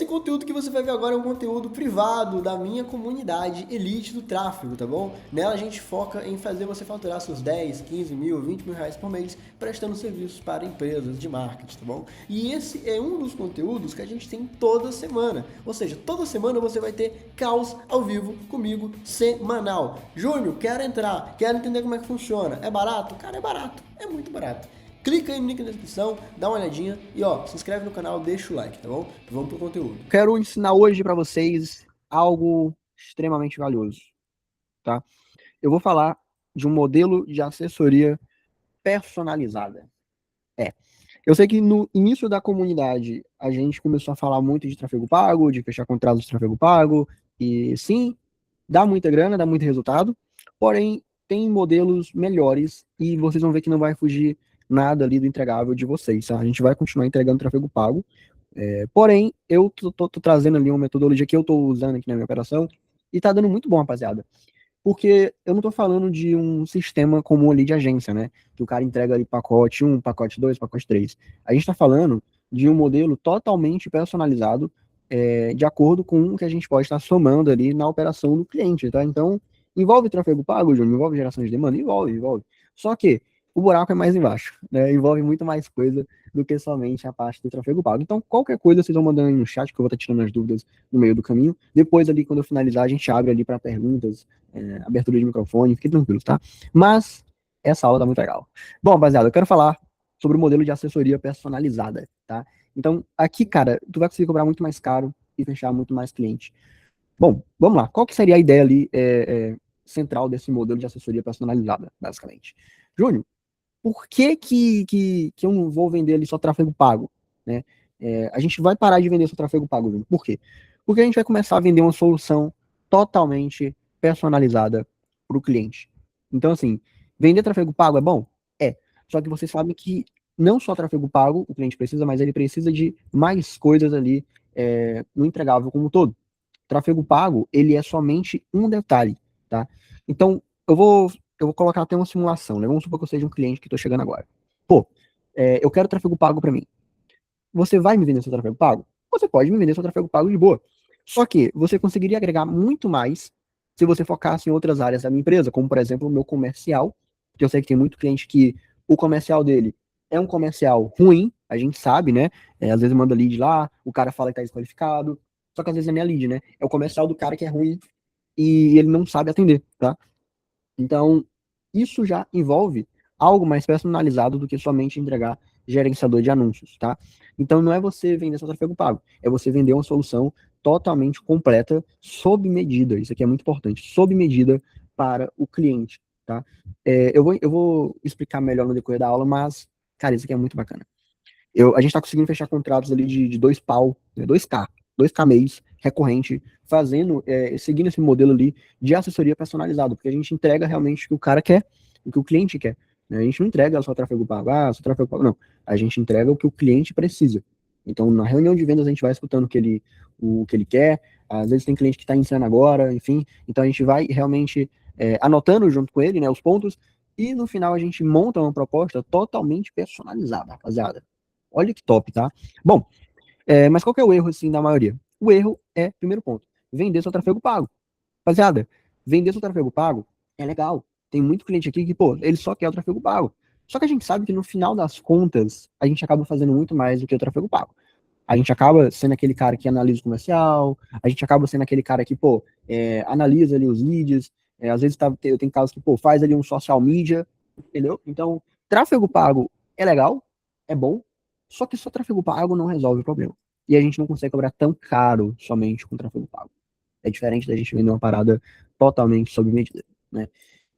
conteúdo que você vai ver agora é um conteúdo privado da minha comunidade elite do tráfego, tá bom? Nela a gente foca em fazer você faturar seus 10, 15 mil, 20 mil reais por mês prestando serviços para empresas de marketing, tá bom? E esse é um dos conteúdos que a gente tem toda semana. Ou seja, toda semana você vai ter caos ao vivo comigo semanal. Júnior, quero entrar, quero entender como é que funciona. É barato? Cara, é barato. É muito barato. Clica aí no link na descrição, dá uma olhadinha e ó, se inscreve no canal, deixa o like, tá bom? Vamos pro conteúdo. Quero ensinar hoje para vocês algo extremamente valioso, tá? Eu vou falar de um modelo de assessoria personalizada. É. Eu sei que no início da comunidade a gente começou a falar muito de tráfego pago, de fechar contratos de tráfego pago, e sim, dá muita grana, dá muito resultado, porém tem modelos melhores e vocês vão ver que não vai fugir nada ali do entregável de vocês, tá? A gente vai continuar entregando tráfego pago, porém eu tô trazendo ali uma metodologia que eu tô usando aqui na minha operação e tá dando muito bom, rapaziada. Porque eu não tô falando de um sistema comum ali de agência, né? Que o cara entrega ali pacote 1, pacote 2, pacote 3. A gente tá falando de um modelo totalmente personalizado, de acordo com o que a gente pode estar somando ali na operação do cliente, tá? Então, envolve tráfego pago, Júnior? Envolve geração de demanda? Envolve. Só que o buraco é mais embaixo, né? Envolve muito mais coisa do que somente a parte do tráfego pago. Então, qualquer coisa vocês vão mandando aí no chat, que eu vou estar tirando as dúvidas no meio do caminho. Depois ali, quando eu finalizar, a gente abre ali para perguntas, abertura de microfone, fiquem tranquilos, tá? Mas essa aula tá muito legal. Bom, rapaziada, eu quero falar sobre o modelo de assessoria personalizada, tá? Então, aqui, cara, tu vai conseguir cobrar muito mais caro e fechar muito mais cliente. Bom, vamos lá. Qual que seria a ideia ali central desse modelo de assessoria personalizada, basicamente? Júnior, por que eu não vou vender ali só tráfego pago, né? A gente vai parar de vender só tráfego pago, Júnior. Por quê? Porque a gente vai começar a vender uma solução totalmente personalizada para o cliente. Então, assim, vender tráfego pago é bom? É. Só que vocês sabem que não só tráfego pago o cliente precisa, mas ele precisa de mais coisas ali no entregável como um todo. Tráfego pago, ele é somente um detalhe, tá? Então, eu vou colocar até uma simulação, né? Vamos supor que eu seja um cliente que estou chegando agora. Pô, eu quero tráfego pago para mim. Você vai me vender seu tráfego pago? Você pode me vender seu tráfego pago de boa. Só que você conseguiria agregar muito mais se você focasse em outras áreas da minha empresa, como por exemplo o meu comercial, que eu sei que tem muito cliente que o comercial dele é um comercial ruim, a gente sabe, né? Às vezes manda lead lá, o cara fala que tá desqualificado, só que às vezes é minha lead, né? É o comercial do cara que é ruim e ele não sabe atender, tá? Então, isso já envolve algo mais personalizado do que somente entregar gerenciador de anúncios, tá? Então, não é você vender só tráfego pago, é você vender uma solução totalmente completa, sob medida. Isso aqui é muito importante, sob medida para o cliente, tá? Eu vou explicar melhor no decorrer da aula, mas, cara, isso aqui é muito bacana. A gente está conseguindo fechar contratos ali de 2 pau, né, 2K, 2K mês, recorrente, seguindo esse modelo ali de assessoria personalizada, porque a gente entrega realmente o que o cara quer, o que o cliente quer. Né? A gente não entrega só tráfego pago, só tráfego pago, não. A gente entrega o que o cliente precisa. Então, na reunião de vendas, a gente vai escutando o que ele quer, às vezes tem cliente que está iniciando agora, enfim, então a gente vai realmente anotando junto com ele, né, os pontos, e no final a gente monta uma proposta totalmente personalizada, rapaziada. Olha que top, tá? Bom, mas qual que é o erro, assim, da maioria? O erro é, primeiro ponto, vender seu tráfego pago. Rapaziada, vender seu tráfego pago é legal. Tem muito cliente aqui que, pô, ele só quer o tráfego pago. Só que a gente sabe que no final das contas, a gente acaba fazendo muito mais do que o tráfego pago. A gente acaba sendo aquele cara que analisa o comercial, a gente acaba sendo aquele cara que, pô, analisa ali os leads, às vezes eu tenho casos que, pô, faz ali um social media, entendeu? Então, tráfego pago é legal, é bom, só que só tráfego pago não resolve o problema. E a gente não consegue cobrar tão caro somente com tráfego pago. É diferente da gente vender uma parada totalmente sob medida, né?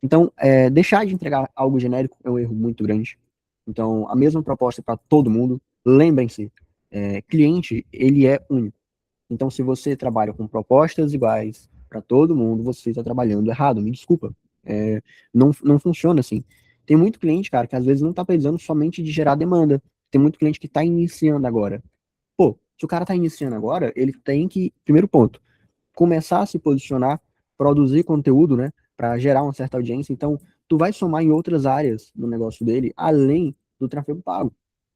Então, deixar de entregar algo genérico é um erro muito grande. Então, a mesma proposta para todo mundo. Lembrem-se, cliente, ele é único. Então, se você trabalha com propostas iguais para todo mundo, você está trabalhando errado, me desculpa. Não funciona assim. Tem muito cliente, cara, que às vezes não está precisando somente de gerar demanda. Tem muito cliente que está iniciando agora. Pô, se o cara está iniciando agora, ele tem que, primeiro ponto, começar a se posicionar, produzir conteúdo, né, para gerar uma certa audiência. Então, tu vai somar em outras áreas do negócio dele, além do tráfego pago.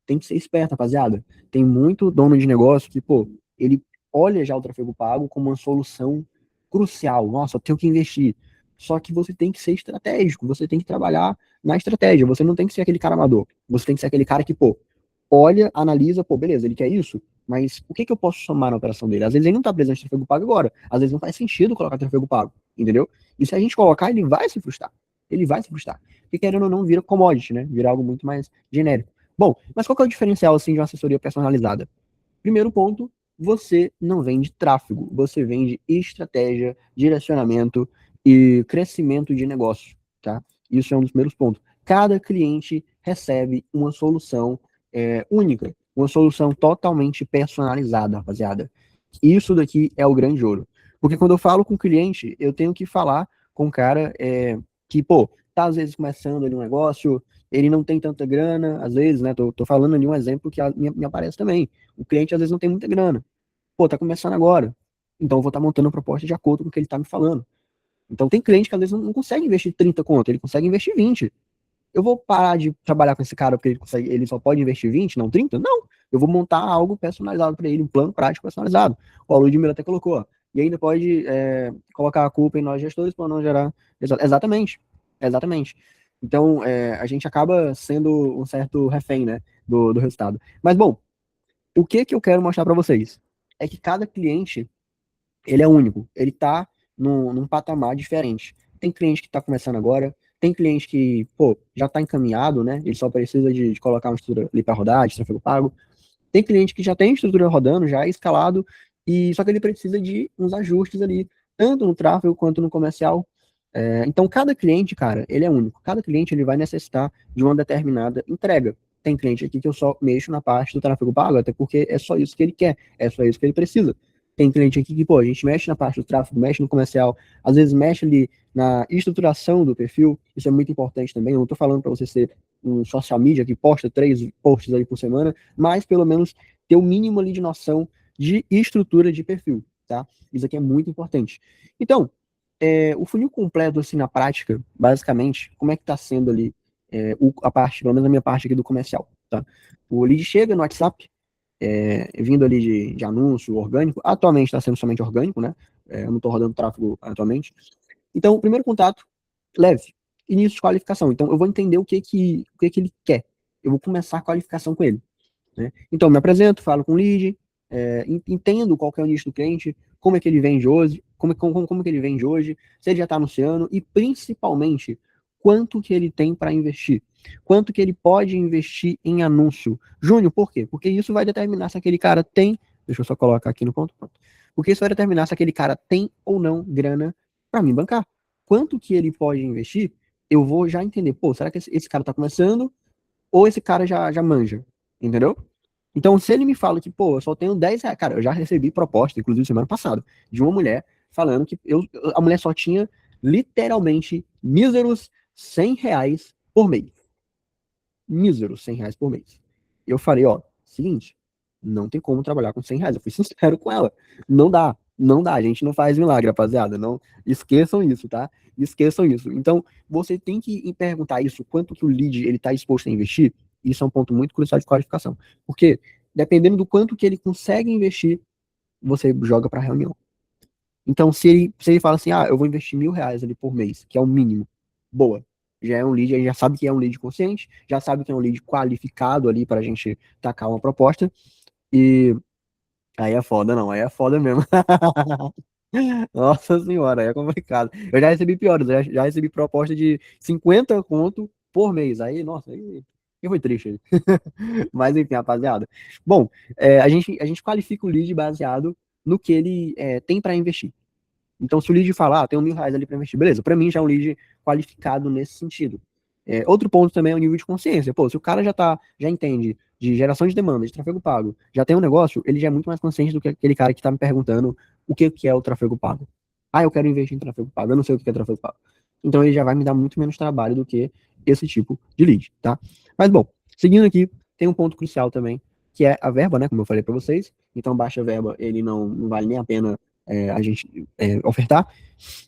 Tem que ser esperto, rapaziada. Tem muito dono de negócio que, pô, ele olha já o tráfego pago como uma solução crucial. Nossa, eu tenho que investir. Só que você tem que ser estratégico, você tem que trabalhar na estratégia, você não tem que ser aquele cara amador. Você tem que ser aquele cara que, pô, olha, analisa, pô, beleza, ele quer isso, mas o que que eu posso somar na operação dele? Às vezes ele não tá precisando de tráfego pago agora, às vezes não faz sentido colocar tráfego pago, entendeu? E se a gente colocar, ele vai se frustrar. Ele vai se frustrar. Porque querendo ou não, vira commodity, né? Vira algo muito mais genérico. Bom, mas qual que é o diferencial, assim, de uma assessoria personalizada? Primeiro ponto, você não vende tráfego, você vende estratégia, direcionamento e crescimento de negócio, tá? Isso é um dos primeiros pontos. Cada cliente recebe uma solução única, uma solução totalmente personalizada, rapaziada. Isso daqui é o grande ouro. Porque quando eu falo com o cliente, eu tenho que falar com o cara que, pô, tá às vezes começando ali um negócio, ele não tem tanta grana, às vezes, né? Tô falando ali um exemplo que me aparece também. O cliente às vezes não tem muita grana. Pô, tá começando agora. Então eu vou estar montando a proposta de acordo com o que ele tá me falando. Então tem cliente que às vezes não consegue investir 30 conto, ele consegue investir 20. Eu vou parar de trabalhar com esse cara porque ele só pode investir 20, não 30? Não. Eu vou montar algo personalizado para ele, um plano prático personalizado. O Ludmilla até colocou, ó. E ainda pode colocar a culpa em nós gestores para não gerar. Exatamente. Exatamente. Então, a gente acaba sendo um certo refém, né, do resultado. Mas, bom, o que que eu quero mostrar para vocês? É que cada cliente, ele é único. Ele tá num patamar diferente. Tem cliente que está começando agora, tem cliente que, pô, já está encaminhado, né? Ele só precisa de colocar uma estrutura ali para rodar, de tráfego pago. Tem cliente que já tem estrutura rodando, já é escalado, e só que ele precisa de uns ajustes ali, tanto no tráfego quanto no comercial. Então, cada cliente, cara, ele é único. Cada cliente ele vai necessitar de uma determinada entrega. Tem cliente aqui que eu só mexo na parte do tráfego pago, até porque é só isso que ele quer, é só isso que ele precisa. Tem cliente aqui que, pô, a gente mexe na parte do tráfego, mexe no comercial, às vezes mexe ali na estruturação do perfil, isso é muito importante também. Eu não estou falando para você ser um social media que posta 3 posts aí por semana, mas pelo menos ter o mínimo ali de noção de estrutura de perfil, tá? Isso aqui é muito importante. Então, o funil completo, assim, na prática, basicamente, como é que está sendo ali a parte, pelo menos a minha parte aqui do comercial, tá? O lead chega no WhatsApp, vindo ali de anúncio orgânico, atualmente está sendo somente orgânico, né? Eu não estou rodando tráfego atualmente. Então, o primeiro contato, leve, início de qualificação. Então, eu vou entender o que ele quer. Eu vou começar a qualificação com ele, né? Então, me apresento, falo com o lead, entendo qual que é o nicho do cliente, como é que ele vende hoje, como que ele vende hoje, se ele já está anunciando e, principalmente, quanto que ele tem para investir. Quanto que ele pode investir em anúncio. Júnior, por quê? Porque isso vai determinar se aquele cara tem. Deixa eu só colocar aqui no ponto. Pronto. Porque isso vai determinar se aquele cara tem ou não grana para me bancar. Quanto que ele pode investir, eu vou já entender. Pô, será que esse cara está começando ou esse cara já manja? Entendeu? Então, se ele me fala que, pô, eu só tenho 10 reais. Cara, eu já recebi proposta, inclusive semana passada, de uma mulher falando que a mulher só tinha literalmente míseros 100 reais por mês. Míseros 100 reais por mês. Eu falei, ó, seguinte, não tem como trabalhar com 100 reais. Eu fui sincero com ela. Não dá, não dá. A gente não faz milagre, rapaziada. Não esqueçam isso, tá? Esqueçam isso. Então, você tem que perguntar isso, quanto que o lead ele está disposto a investir. Isso é um ponto muito crucial de qualificação. Porque, dependendo do quanto que ele consegue investir, você joga para reunião. Então, se ele fala assim, eu vou investir 1.000 reais ali por mês, que é o mínimo, boa. Já é um lead, já sabe que é um lead consciente, já sabe que é um lead qualificado ali para a gente tacar uma proposta. E aí é foda, não, aí é foda mesmo. Nossa senhora, aí é complicado. Eu já recebi piores, já recebi proposta de 50 conto por mês. Aí, nossa, aí foi triste. Mas enfim, rapaziada. Bom, a gente qualifica o lead baseado no que ele tem para investir. Então, se o lead falar, tem 1.000 reais ali para investir, beleza, para mim já é um lead qualificado nesse sentido. Outro ponto também é o nível de consciência. Pô, se o cara já entende de geração de demanda, de tráfego pago, já tem um negócio, ele já é muito mais consciente do que aquele cara que está me perguntando o que é o tráfego pago. Eu quero investir em tráfego pago, eu não sei o que é tráfego pago. Então, ele já vai me dar muito menos trabalho do que esse tipo de lead, tá? Mas, bom, seguindo aqui, tem um ponto crucial também, que é a verba, né, como eu falei para vocês. Então, baixa verba, ele não vale nem a pena a gente ofertar.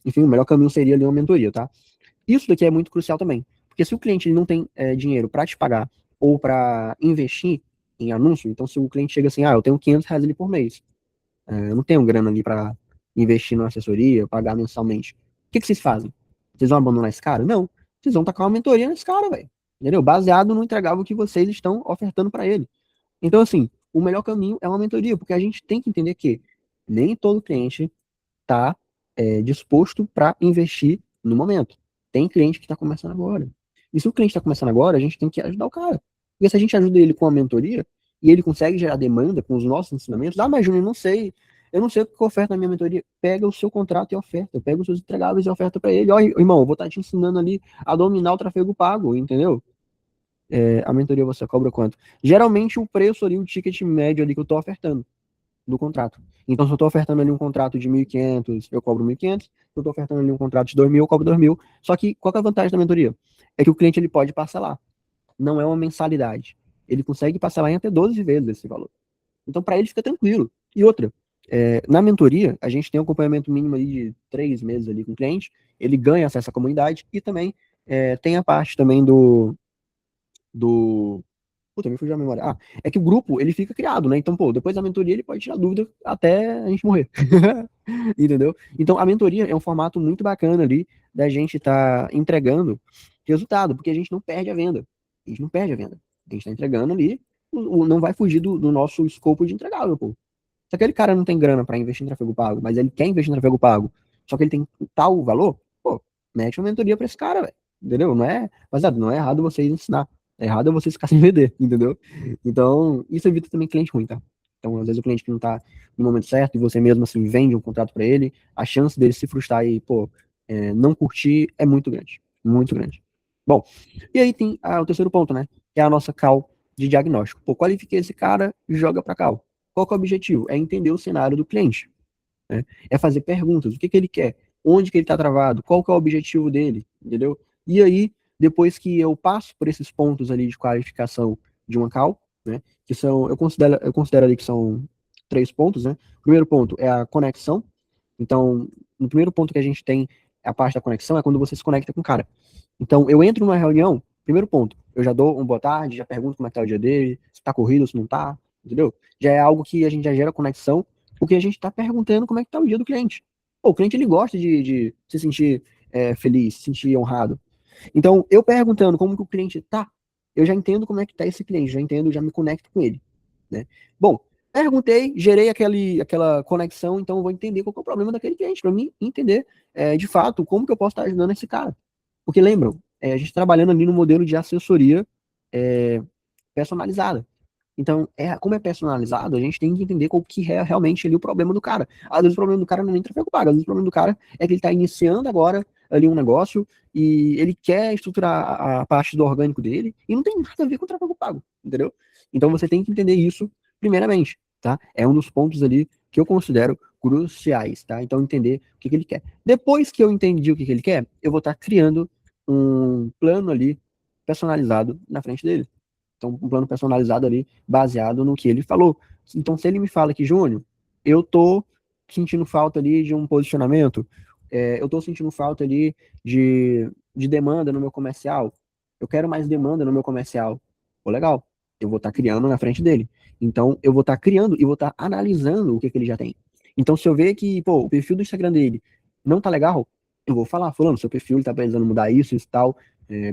Enfim, o melhor caminho seria ali uma mentoria, tá? Isso daqui é muito crucial também. Porque se o cliente ele não tem dinheiro para te pagar ou para investir em anúncio, então se o cliente chega assim, eu tenho 500 reais ali por mês. Eu não tenho grana ali para investir numa assessoria, pagar mensalmente. O que vocês fazem? Vocês vão abandonar esse cara? Não. Vocês vão tacar uma mentoria nesse cara, velho. Entendeu? Baseado no entregável que vocês estão ofertando para ele. Então, assim, o melhor caminho é uma mentoria, porque a gente tem que entender que nem todo cliente está disposto para investir no momento. Tem cliente que está começando agora. E se o cliente está começando agora, a gente tem que ajudar o cara. Porque se a gente ajuda ele com a mentoria e ele consegue gerar demanda com os nossos ensinamentos, mas Júnior, eu não sei o que eu oferto na minha mentoria. Pega o seu contrato e oferta, pega os seus entregáveis e oferta para ele. Ó, irmão, eu vou estar te ensinando ali a dominar o tráfego pago, entendeu? A mentoria você cobra quanto? Geralmente o preço ali, o ticket médio ali que eu estou ofertando do contrato. Então, se eu estou ofertando ali um contrato de 1.500, eu cobro 1.500. Se eu estou ofertando ali um contrato de 2.000, eu cobro 2.000. Só que qual que é a vantagem da mentoria? É que o cliente ele pode parcelar. Não é uma mensalidade. Ele consegue parcelar em até 12 vezes esse valor. Então, para ele fica tranquilo. E outra, na mentoria, a gente tem um acompanhamento mínimo ali de 3 meses ali com o cliente. Ele ganha acesso à comunidade e também tem a parte também do Puta, me fugiu a memória. É que o grupo, ele fica criado, né? Então, pô, depois da mentoria ele pode tirar dúvida até a gente morrer. Entendeu? Então, a mentoria é um formato muito bacana ali da gente estar entregando resultado, porque a gente não perde a venda. A gente não perde a venda. A gente tá entregando ali, não vai fugir do nosso escopo de entregável, pô. Se aquele cara não tem grana para investir em tráfego pago, mas ele quer investir em tráfego pago, só que ele tem tal valor, pô, mete uma mentoria para esse cara, velho. Entendeu? Não é, rapaziada, não é errado vocês ensinar. É errado é vocês ficar sem vender, entendeu? Então, isso evita também cliente ruim, tá? Então, às vezes o cliente que não tá no momento certo e você mesmo assim vende um contrato para ele, a chance dele se frustrar e, pô, não curtir é muito grande. Muito grande. Bom, e aí tem o terceiro ponto, né? Que é a nossa call de diagnóstico. Pô, qualifiquei esse cara, joga para call. Qual que é o objetivo? É entender o cenário do cliente, né? É fazer perguntas, o que que ele quer, onde que ele está travado, qual que é o objetivo dele, entendeu? E aí, depois que eu passo por esses pontos ali de qualificação de uma call, né, que são, eu considero ali que são 3 pontos, né? O primeiro ponto é a conexão. Então, no primeiro ponto que a gente tem a parte da conexão é quando você se conecta com o cara. Então, eu entro numa reunião, primeiro ponto, eu já dou um boa tarde, já pergunto como é que tá o dia dele, se tá corrido, se não tá, entendeu? Já é algo que a gente já gera conexão, porque a gente tá perguntando como é que tá o dia do cliente. Pô, o cliente, ele gosta de se sentir feliz, se sentir honrado. Então, eu perguntando como que o cliente tá, eu já entendo como é que tá esse cliente, já entendo, já me conecto com ele, né? Bom, perguntei, gerei aquela conexão, então eu vou entender qual que é o problema daquele cliente, para mim entender, de fato, como que eu posso estar ajudando esse cara. Porque lembram, a gente tá trabalhando ali no modelo de assessoria é, personalizada. Então, como é personalizado, a gente tem que entender qual que é realmente ali o problema do cara. Às vezes o problema do cara não é nem tráfego pago, às vezes o problema do cara é que ele está iniciando agora ali um negócio e ele quer estruturar a parte do orgânico dele e não tem nada a ver com o tráfego pago, entendeu? Então você tem que entender isso primeiramente, tá? É um dos pontos ali que eu considero cruciais, tá? Então entender o que ele quer. Depois que eu entendi o que ele quer, eu vou estar criando um plano ali personalizado na frente dele. Então, um plano personalizado ali, baseado no que ele falou. Então, se ele me fala que, Júnior, eu tô sentindo falta ali de um posicionamento, eu tô sentindo falta ali de demanda no meu comercial, eu quero mais demanda no meu comercial. Pô, legal, eu vou estar criando na frente dele. Então, eu vou estar criando e vou estar analisando o que ele já tem. Então, se eu ver que, pô, o perfil do Instagram dele não tá legal, eu vou falar, fulano, seu perfil ele tá precisando mudar isso e tal,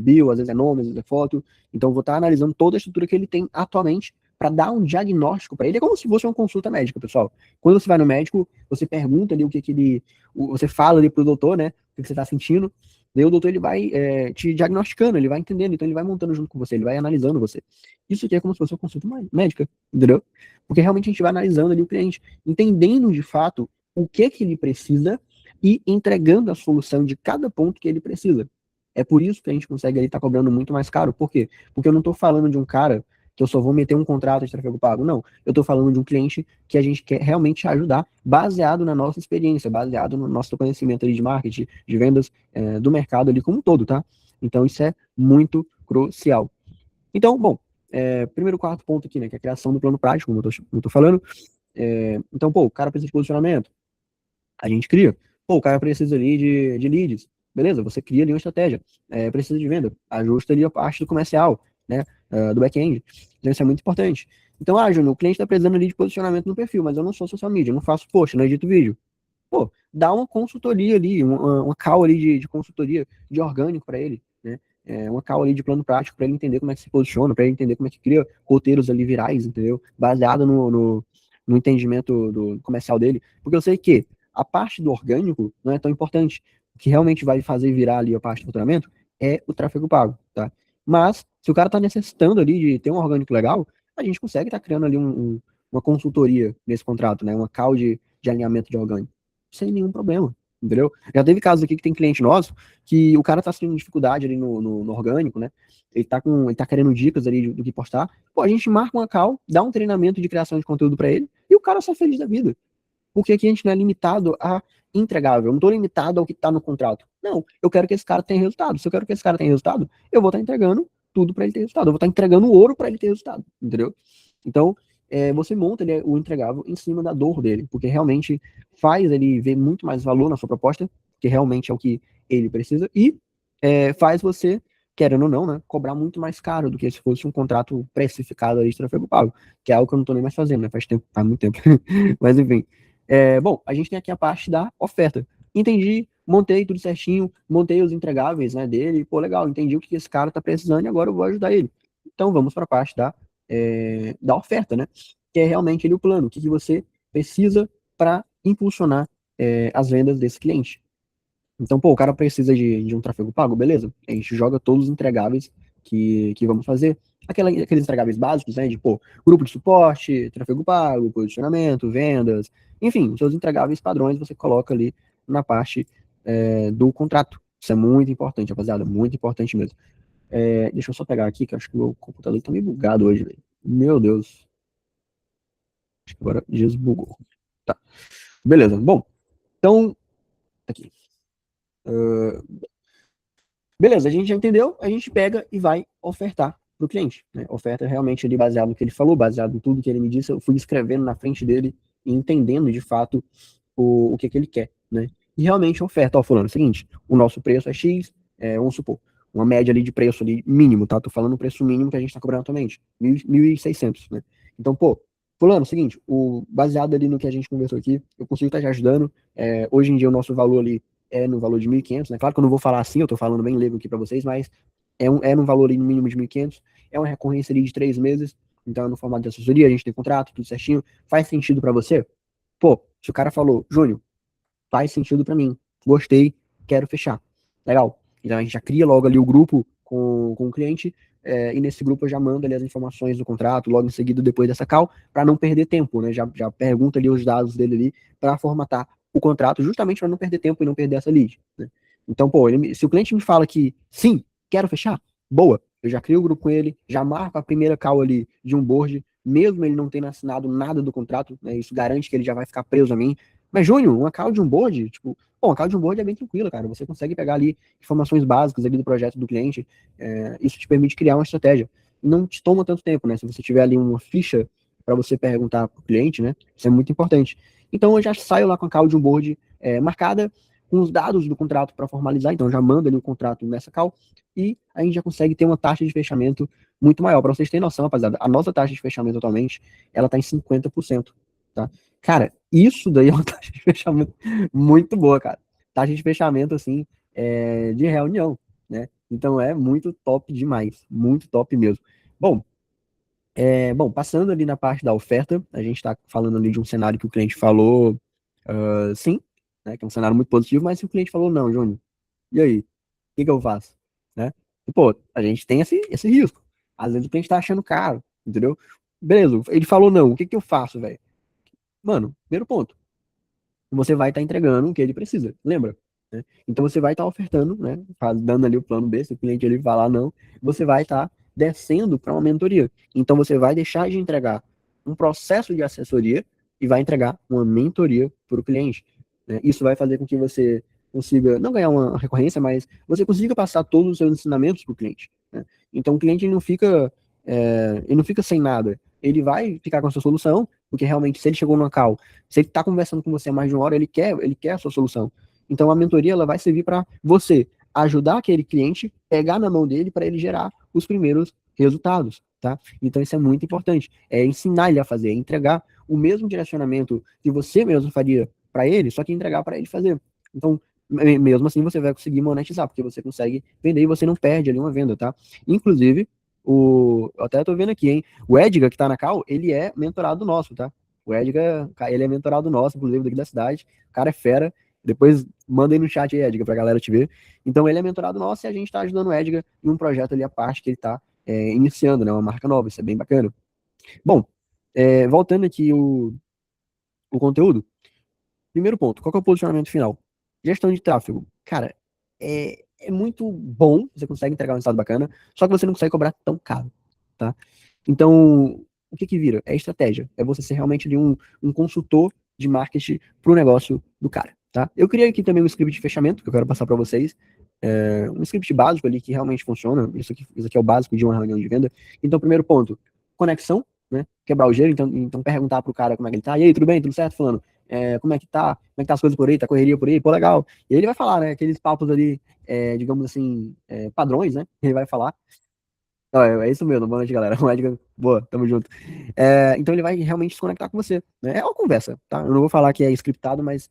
bio, às vezes é nome, às vezes é foto. Então, eu vou estar analisando toda a estrutura que ele tem atualmente para dar um diagnóstico para ele. É como se fosse uma consulta médica, pessoal. Quando você vai no médico, você pergunta ali o que, que ele. Você fala ali pro doutor, né? O que você está sentindo. Daí o doutor ele vai te diagnosticando, ele vai entendendo, então ele vai montando junto com você, ele vai analisando você. Isso aqui é como se fosse uma consulta médica, entendeu? Porque realmente a gente vai analisando ali o cliente, entendendo de fato o que ele precisa e entregando a solução de cada ponto que ele precisa. É por isso que a gente consegue ali estar cobrando muito mais caro. Por quê? Porque eu não estou falando de um cara que eu só vou meter um contrato de tráfego pago. Não. Eu estou falando de um cliente que a gente quer realmente ajudar, baseado na nossa experiência, baseado no nosso conhecimento ali de marketing, de vendas, do mercado ali como um todo, tá? Então, isso é muito crucial. Então, bom, primeiro quarto ponto aqui, né, que é a criação do plano prático, como eu tô falando. Então, pô, o cara precisa de posicionamento, a gente cria. Pô, o cara precisa ali de leads. Beleza, você cria ali uma estratégia. Precisa de venda. Ajusta ali a parte do comercial, né? Do back-end. Então, isso é muito importante. Então, Júnior, o cliente está precisando ali de posicionamento no perfil, mas eu não sou social media, eu não faço post, não edito vídeo. Pô, dá uma consultoria ali, uma call ali de consultoria de orgânico para ele, né? Uma call ali de plano prático para ele entender como é que se posiciona, para ele entender como é que cria roteiros ali virais, entendeu? Baseado no entendimento do comercial dele. Porque eu sei que a parte do orgânico não é tão importante. O que realmente vai fazer virar ali a parte do faturamento é o tráfego pago, tá? Mas, se o cara tá necessitando ali de ter um orgânico legal, a gente consegue estar criando ali uma consultoria nesse contrato, né? Uma call de alinhamento de orgânico sem nenhum problema, entendeu? Já teve casos aqui que tem cliente nosso que o cara tá tendo dificuldade ali no orgânico, né? Ele tá querendo dicas ali do que postar. Pô, a gente marca uma call, dá um treinamento de criação de conteúdo para ele e o cara sai feliz da vida. Porque aqui a gente não é limitado a entregável. Eu não tô limitado ao que tá no contrato. Não, eu quero que esse cara tenha resultado. Se eu quero que esse cara tenha resultado, eu vou estar entregando tudo para ele ter resultado. Eu vou estar entregando ouro para ele ter resultado, entendeu? Então, você monta o entregável em cima da dor dele, porque realmente faz ele ver muito mais valor na sua proposta, que realmente é o que ele precisa, e faz você, querendo ou não, né, cobrar muito mais caro do que se fosse um contrato precificado ali de tráfego pago, que é algo que eu não tô nem mais fazendo, né? Faz muito tempo. Mas enfim. Bom, a gente tem aqui a parte da oferta. Entendi, montei tudo certinho, montei os entregáveis, né, dele, pô, legal, entendi o que esse cara tá precisando e agora eu vou ajudar ele. Então vamos para a parte da oferta, né? Que é realmente ele o plano, o que você precisa para impulsionar as vendas desse cliente. Então, pô, o cara precisa de um tráfego pago, beleza? A gente joga todos os entregáveis que vamos fazer. Aqueles entregáveis básicos, né? De, pô, grupo de suporte, tráfego pago, posicionamento, vendas, enfim, os seus entregáveis padrões você coloca ali na parte do contrato. Isso é muito importante, rapaziada, muito importante mesmo. Deixa eu só pegar aqui, que eu acho que o meu computador tá meio bugado hoje, velho. Meu Deus. Acho que agora desbugou. Tá. Beleza. Bom, então, aqui. Beleza, a gente já entendeu, a gente pega e vai ofertar para o cliente, né? Oferta realmente ali baseado no que ele falou, baseado em tudo que ele me disse, eu fui escrevendo na frente dele e entendendo de fato o que ele quer, né? E realmente oferta, ó, fulano, é o seguinte, o nosso preço é X, vamos supor, uma média ali de preço ali mínimo, tá? Tô falando o preço mínimo que a gente está cobrando atualmente, 1.600, né? Então, pô, fulano, é o seguinte, baseado ali no que a gente conversou aqui, eu consigo estar te ajudando, hoje em dia o nosso valor ali no valor de 1.500, né? Claro que eu não vou falar assim, eu tô falando bem leigo aqui para vocês, mas no valor ali no mínimo de 1.500, é uma recorrência ali de 3 meses, então é no formato de assessoria, a gente tem contrato, tudo certinho, faz sentido para você? Pô, se o cara falou, Júnior, faz sentido para mim, gostei, quero fechar. Legal. Então a gente já cria logo ali o grupo com o cliente, e nesse grupo eu já mando ali as informações do contrato, logo em seguida, depois dessa call, para não perder tempo, né? Já pergunta ali os dados dele ali para formatar o contrato, justamente para não perder tempo e não perder essa lead, né? Então, pô, se o cliente me fala que sim, quero fechar, boa, eu já crio o grupo com ele, já marco a primeira call ali de um board, mesmo ele não tendo assinado nada do contrato, né? Isso garante que ele já vai ficar preso a mim. Mas, Júnior, uma call de um board, tipo, bom, a call de um board é bem tranquila, cara. Você consegue pegar ali informações básicas ali do projeto do cliente. Isso te permite criar uma estratégia. Não te toma tanto tempo, né? Se você tiver ali uma ficha para você perguntar para o cliente, né? Isso é muito importante. Então, eu já saio lá com a call de um board marcada, com os dados do contrato para formalizar. Então, eu já mando ali o contrato nessa call e a gente já consegue ter uma taxa de fechamento muito maior. Para vocês terem noção, rapaziada, a nossa taxa de fechamento atualmente, ela está em 50%, tá? Cara, isso daí é uma taxa de fechamento muito boa, cara. Taxa de fechamento, assim, de reunião, né? Então é muito top demais. Muito top mesmo. Bom, passando ali na parte da oferta, a gente está falando ali de um cenário que o cliente falou sim, né? Que é um cenário muito positivo, mas se o cliente falou não, Júnior, e aí? O que eu faço? Né? E, pô, a gente tem esse risco. Às vezes o cliente tá achando caro, entendeu? Beleza, ele falou não, o que eu faço, velho? Mano, primeiro ponto, você vai estar entregando o que ele precisa, lembra? Né? Então você vai estar ofertando, né? Dando ali o plano B, se o cliente ele falar não, você vai estar descendo para uma mentoria. Então você vai deixar de entregar um processo de assessoria e vai entregar uma mentoria para o cliente. Né? Isso vai fazer com que você consiga não ganhar uma recorrência, mas você consiga passar todos os seus ensinamentos para o cliente. Né? Então o cliente ele não fica sem nada. Ele vai ficar com a sua solução, porque realmente se ele chegou numa call, se ele está conversando com você mais de uma hora, ele quer a sua solução. Então a mentoria ela vai servir para você ajudar aquele cliente, pegar na mão dele para ele gerar os primeiros resultados. tá? Então isso é muito importante. É ensinar ele a fazer, é entregar o mesmo direcionamento que você mesmo faria para ele, só que entregar para ele fazer. Então, mesmo assim, você vai conseguir monetizar, porque você consegue vender e você não perde ali uma venda, tá? Inclusive, eu até tô vendo aqui, hein? O Edgar, que tá na Cal, ele é mentorado nosso, tá? O Edgar, ele é mentorado nosso, inclusive, daqui da cidade. O cara é fera. Depois manda aí no chat aí, Edgar, pra galera te ver. Então, ele é mentorado nosso e a gente tá ajudando o Edgar em um projeto ali à parte que ele tá iniciando, né? Uma marca nova. Isso é bem bacana. Bom, voltando aqui o conteúdo. Primeiro ponto, qual que é o posicionamento final? Gestão de tráfego. Cara, é muito bom, você consegue entregar um resultado bacana, só que você não consegue cobrar tão caro, tá? Então, o que que vira? É estratégia. É você ser realmente ali um consultor de marketing para o negócio do cara, tá? Eu criei aqui também um script de fechamento, que eu quero passar para vocês. Um script básico ali que realmente funciona. Isso aqui é o básico de uma reunião de venda. Então, primeiro ponto, conexão, né? Quebrar o gelo, então perguntar pro cara como é que ele tá. E aí, tudo bem? Tudo certo, fulano? Como é que tá? Como é que tá as coisas por aí? Tá correria por aí? Pô, legal. E aí ele vai falar, né? Aqueles papos ali, digamos assim, padrões, né? Ele vai falar. É isso mesmo, boa noite, galera. O Edgar, boa, tamo junto. Então ele vai realmente se conectar com você, né? É uma conversa, tá? Eu não vou falar que é scriptado, mas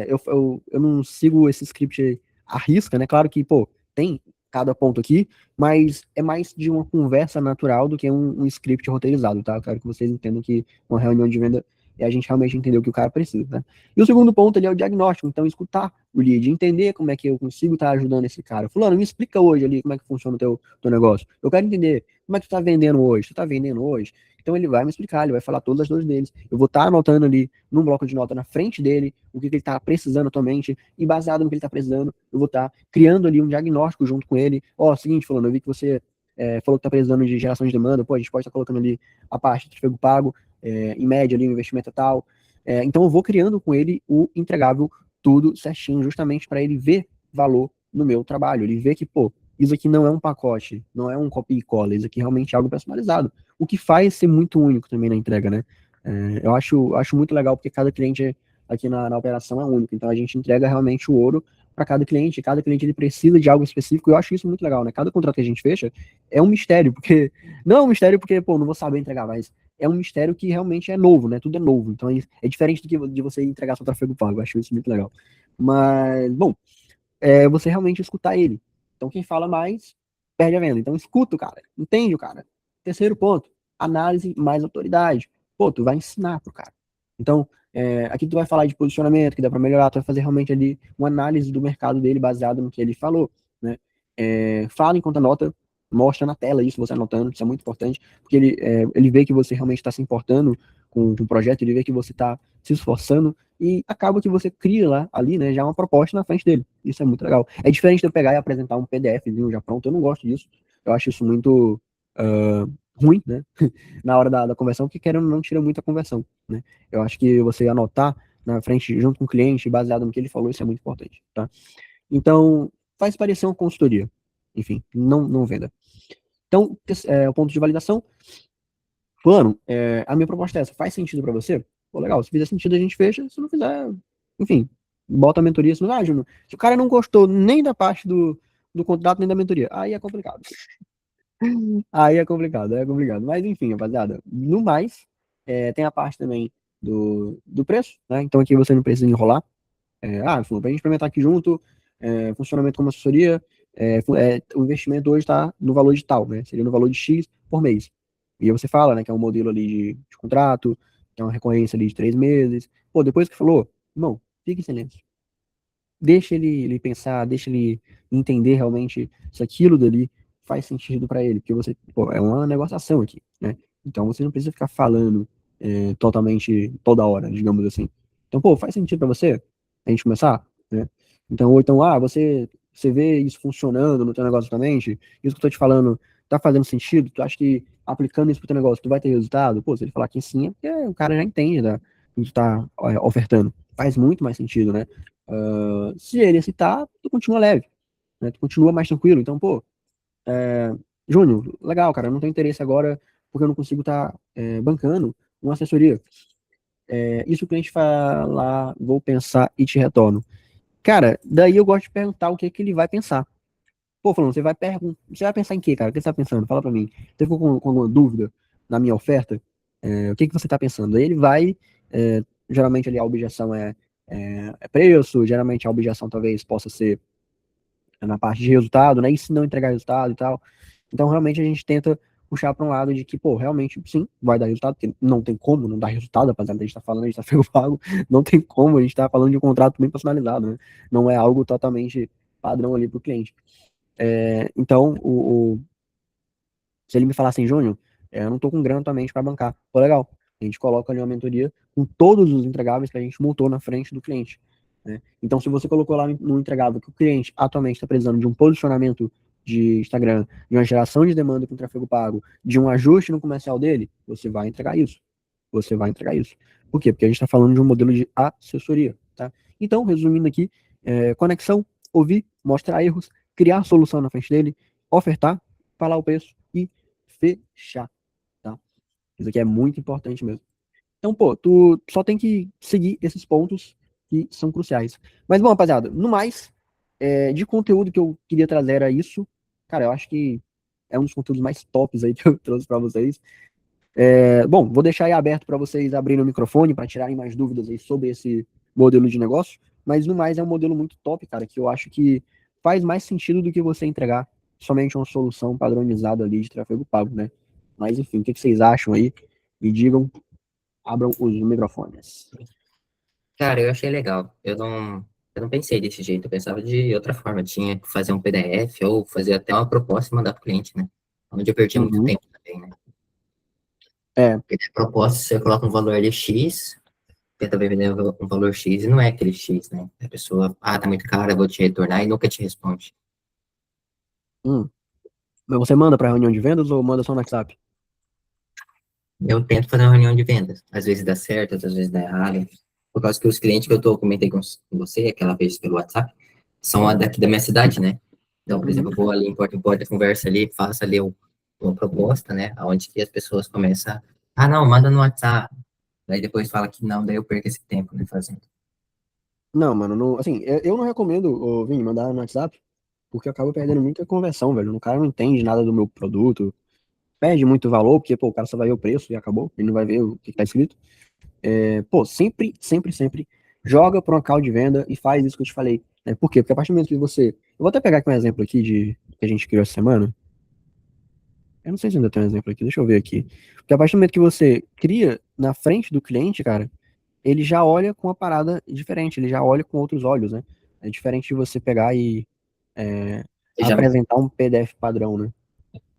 eu não sigo esse script à risca, né? Claro que, pô, tem cada ponto aqui, mas é mais de uma conversa natural do que um script roteirizado, tá? Eu quero que vocês entendam que uma reunião de venda é a gente realmente entender o que o cara precisa, né? E o segundo ponto ali é o diagnóstico, então escutar o lead, entender como é que eu consigo estar ajudando esse cara. Fulano, me explica hoje ali como é que funciona o teu negócio. Eu quero entender como é que tu tá vendendo hoje. Tu tá vendendo hoje? Então ele vai me explicar, ele vai falar todas as dores deles. Eu vou estar anotando ali num bloco de nota na frente dele o que ele está precisando atualmente e baseado no que ele está precisando, eu vou estar criando ali um diagnóstico junto com ele. Ó, seguinte, Fulano, eu vi que você falou que está precisando de geração de demanda. Pô, a gente pode estar colocando ali a parte de tráfego pago, em média ali o investimento é tal. Então eu vou criando com ele o entregável tudo certinho, justamente para ele ver valor no meu trabalho. Ele vê que, pô, isso aqui não é um pacote, não é um copy e cola, isso aqui realmente é algo personalizado. O que faz ser muito único também na entrega, né? Eu acho muito legal porque cada cliente aqui na operação é único, então a gente entrega realmente o ouro para cada cliente ele precisa de algo específico, e eu acho isso muito legal, né? Cada contrato que a gente fecha é um mistério, porque não é um mistério porque, pô, não vou saber entregar, mas é um mistério que realmente é novo, né? Tudo é novo, então é diferente do que de você entregar seu tráfego pago, eu acho isso muito legal. Mas, bom, você realmente escutar ele. Então, quem fala mais, perde a venda. Então, escuta o cara, entende o cara. Terceiro ponto, análise mais autoridade. Pô, tu vai ensinar pro cara. Então, aqui tu vai falar de posicionamento, que dá para melhorar, tu vai fazer realmente ali uma análise do mercado dele baseado no que ele falou, né? Fala enquanto anota, mostra na tela isso, você anotando, isso é muito importante, porque ele vê que você realmente está se importando com o projeto, ele vê que você está se esforçando, e acaba que você cria lá, ali, né, já uma proposta na frente dele. Isso é muito legal. É diferente de eu pegar e apresentar um PDFzinho já pronto, eu não gosto disso. Eu acho isso muito ruim, né, na hora da conversão, porque querendo ou não tira muita conversão, né. Eu acho que você anotar na frente, junto com o cliente, baseado no que ele falou, isso é muito importante, tá? Então, faz parecer uma consultoria. Enfim, não venda. Então, o ponto de validação, fulano, a minha proposta é essa, faz sentido para você? Pô, legal, se fizer sentido a gente fecha, se não fizer, enfim, bota a mentoria, se não, Júnior, se o cara não gostou nem da parte do contrato, nem da mentoria, aí é complicado. Aí é complicado. Mas enfim, rapaziada, no mais, tem a parte também do preço, né? Então aqui você não precisa enrolar. Fulano, pra gente implementar aqui junto, funcionamento como assessoria, o investimento hoje está no valor de tal, né? Seria no valor de X por mês. E aí você fala, né, que é um modelo ali de contrato, que é uma recorrência ali de 3 meses. Pô, depois que falou, irmão, fique em silêncio. Deixa ele pensar, deixa ele entender realmente se aquilo dali faz sentido para ele, porque você, pô, é uma negociação aqui, né? Então você não precisa ficar falando totalmente toda hora, digamos assim. Então, pô, faz sentido para você a gente começar, né? Então, ou então, você vê isso funcionando no teu negócio atualmente, isso que eu tô te falando tá fazendo sentido, tu acha que aplicando isso pro teu negócio tu vai ter resultado? Pô, se ele falar que sim, é porque o cara já entende, né, o que tu tá ofertando. Faz muito mais sentido, né? Se ele aceitar, tu continua leve, né? Tu continua mais tranquilo. Então, pô, Júnior, legal, cara, eu não tenho interesse agora porque eu não consigo estar bancando uma assessoria. Isso o cliente falar, vou pensar e te retorno. Cara, daí eu gosto de perguntar o que que ele vai pensar. Pô, falando, você vai pensar em quê, cara? O que você tá pensando? Fala pra mim. Você ficou com alguma dúvida na minha oferta? O que que você tá pensando? Aí ele vai, geralmente ali a objeção é preço, geralmente a objeção talvez possa ser na parte de resultado, né? E se não entregar resultado e tal. Então, realmente, a gente tenta puxar para um lado de que, pô, realmente, sim, vai dar resultado, porque não tem como não dar resultado, apesar de a gente estar falando, a gente está sendo pago, não tem como, a gente está falando de um contrato bem personalizado, né? Não é algo totalmente padrão ali para o cliente. Então, se ele me falar assim, Júnior, eu não tô com grana atualmente para bancar, pô, legal. A gente coloca ali uma mentoria com todos os entregáveis que a gente montou na frente do cliente, né? Então, se você colocou lá no entregável que o cliente atualmente está precisando de um posicionamento de Instagram, de uma geração de demanda com tráfego pago, de um ajuste no comercial dele, você vai entregar isso. Você vai entregar isso. Por quê? Porque a gente está falando de um modelo de assessoria, tá? Então, resumindo aqui, conexão, ouvir, mostrar erros, criar solução na frente dele, ofertar, falar o preço e fechar, tá? Isso aqui é muito importante mesmo. Então, pô, tu só tem que seguir esses pontos que são cruciais. Mas, bom, rapaziada, no mais, de conteúdo que eu queria trazer era isso. Cara, eu acho que é um dos conteúdos mais tops aí que eu trouxe para vocês. Bom, vou deixar aí aberto para vocês abrirem o microfone para tirarem mais dúvidas aí sobre esse modelo de negócio. Mas, no mais, é um modelo muito top, cara, que eu acho que faz mais sentido do que você entregar somente uma solução padronizada ali de tráfego pago, né? Mas, enfim, o que vocês acham aí? Me digam, abram os microfones. Cara, eu achei legal. Eu não pensei desse jeito, eu pensava de outra forma. Tinha que fazer um PDF ou fazer até uma proposta e mandar para o cliente, né? Onde eu perdi muito Uhum. tempo também, né? É, Porque a proposta, você coloca um valor de X, tenta vender um valor X e não é aquele X, né? A pessoa, tá muito caro, eu vou te retornar e nunca te responde. hum. Mas você manda para reunião de vendas ou manda só no WhatsApp? Eu tento fazer uma reunião de vendas. Às vezes dá certo, às vezes dá errado. Por causa que os clientes que comentei com você, aquela vez pelo WhatsApp, são daqui da minha cidade, né? Então, por exemplo, Uhum. eu vou ali em porta, conversa ali, faço ali uma proposta, né? Onde que as pessoas começam, não, manda no WhatsApp. Daí depois fala que não, daí eu perco esse tempo, né, fazendo. Não, mano, não, assim, eu não recomendo, ô, Vini, mandar no WhatsApp, porque eu acabo perdendo muita conversão, velho. O cara não entende nada do meu produto, perde muito valor, porque, pô, o cara só vai ver o preço e acabou, ele não vai ver o que tá escrito. Pô, sempre, sempre, sempre joga para uma call de venda e faz isso que eu te falei. Né? Por quê? Porque a partir do momento que você. Eu vou até pegar aqui um exemplo aqui de que a gente criou essa semana. Eu não sei se ainda tem um exemplo aqui, deixa eu ver aqui. Porque a partir do momento que você cria na frente do cliente, cara, ele já olha com uma parada diferente, ele já olha com outros olhos, né? É diferente de você pegar e é, Você já, apresentar um PDF padrão, né?